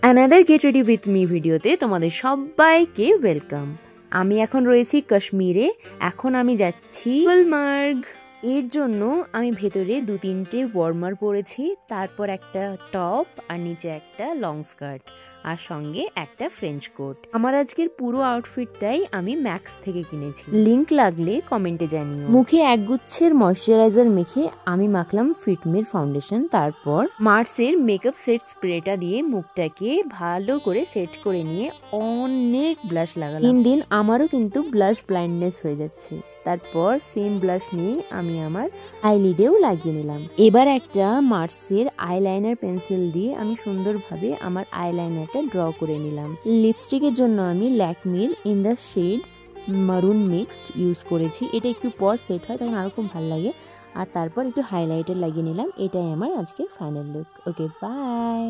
Another get ready with me ভিডিওতে তোমাদের সবাইকে ওয়েলকাম। আমি এখন রয়েছি কাশ্মীরে। এখন আমি যাচ্ছি গুলমার্গ। এর জন্য আমি ভেতরে 2-3টে ওয়ার্মার পরেছি, তারপর একটা টপ আর নিচে একটা লং স্কার্ট আর সঙ্গে একটা ফ্রেঞ্চ কোট। আমার আজকের পুরো আউটফিটটাই আমি ম্যাক্স থেকে কিনেছি, লিংক লাগলে কমেন্টে জানিও। মুখে একগুচ্ছের ময়শ্চারাইজার মেখে আমি মাখলাম ফিটমির ফাউন্ডেশন, তারপর মার্সের মেকআপ সেট স্প্রেটা দিয়ে মুখটাকে ভালো করে সেট করে নিয়ে অনেক ব্লাশ লাগালাম। দিন আমারও কিন্তু ব্লাশ ব্লাইন্ডনেস হয়ে যাচ্ছে। তারপর সেম ব্লাশ নিয়ে আমি আমার আইলিডেও লাগিয়ে নিলাম। এবার একটা মার্সের আইলাইনার পেন্সিল দিয়ে আমি সুন্দরভাবে আমার আইলাইনারটা ড্র করে নিলাম। লিপস্টিকের জন্য আমি ল্যাকমির ইন দ্য শেড মারুন মিক্সড ইউজ করেছি। এটা একটু পর সেট হয়, তখন আরো খুব ভালো লাগে। আর তারপর একটু হাইলাইটার লাগিয়ে নিলাম। এটাই আমার আজকের ফাইনাল লুক। Okay, by.